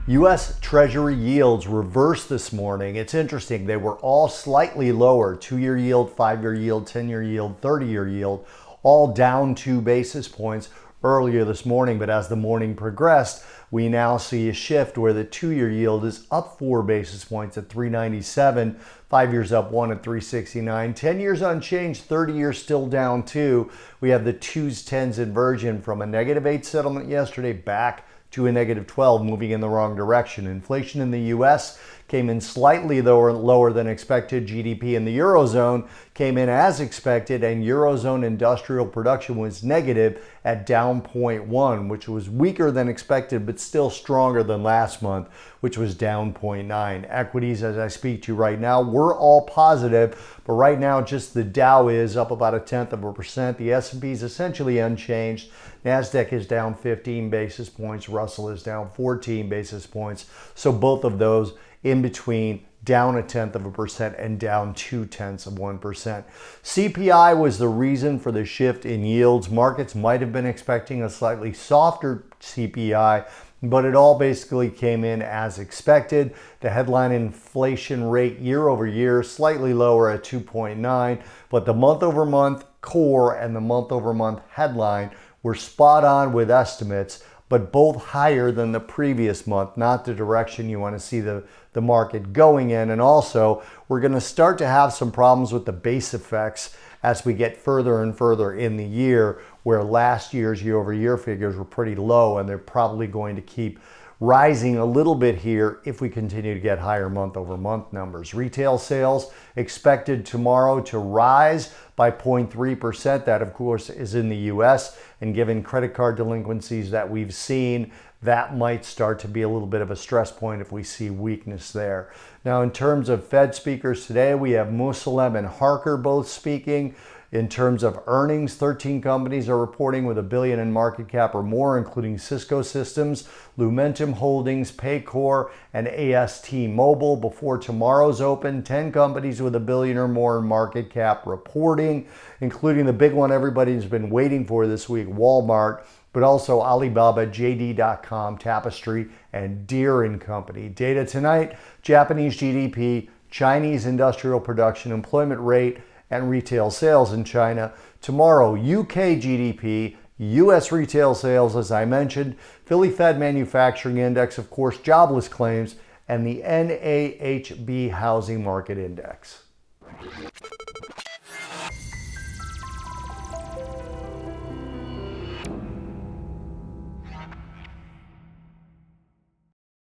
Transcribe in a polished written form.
U.S. Treasury yields reversed this morning. It's interesting. They were all slightly lower. 2-year yield, 5-year yield, 10-year yield, 30-year yield, all down 2 basis points earlier this morning. But as the morning progressed, we now see a shift where the 2-year yield is up 4 basis points at 397, 5 years up 1 at 369, 10 years unchanged, 30 years still down 2. We have the 2s, 10s inversion from a -8 settlement yesterday back to a -12, moving in the wrong direction. Inflation in the U.S. came in slightly lower than expected. GDP in the Eurozone came in as expected, and Eurozone industrial production was negative at down 0.1, which was weaker than expected, but still stronger than last month, which was down 0.9. Equities, as I speak to you right now, we're all positive, but right now just the Dow is up about 0.1%. The S&P is essentially unchanged. NASDAQ is down 15 basis points. Russell is down 14 basis points. So both of those in between, down 0.1% and down 0.2%. CPI was the reason for the shift in yields. Markets might have been expecting a slightly softer CPI, but it all basically came in as expected. The headline inflation rate year over year slightly lower at 2.9, but the month over month core and the month over month headline were spot on with estimates, but both higher than the previous month, not the direction you want to see the market going in. And also, we're going to start to have some problems with the base effects as we get further and further in the year, where last year's year-over-year figures were pretty low, and they're probably going to keep rising a little bit here if we continue to get higher month-over-month numbers. Retail sales expected tomorrow to rise by 0.3%. That, of course, is in the U.S., and given credit card delinquencies that we've seen, that might start to be a little bit of a stress point if we see weakness there. Now, in terms of Fed speakers today, we have Mussolem and Harker both speaking. In terms of earnings, 13 companies are reporting with $1 billion in market cap or more, including Cisco Systems, Lumentum Holdings, Paycor, and AST Mobile. Before tomorrow's open, 10 companies with $1 billion or more in market cap reporting, including the big one everybody's been waiting for this week, Walmart, but also Alibaba, JD.com, Tapestry, and Deere & Company. Data tonight: Japanese GDP, Chinese industrial production, employment rate, and retail sales in China. Tomorrow, UK GDP, US retail sales, as I mentioned, Philly Fed Manufacturing Index, of course, jobless claims, and the NAHB Housing Market Index.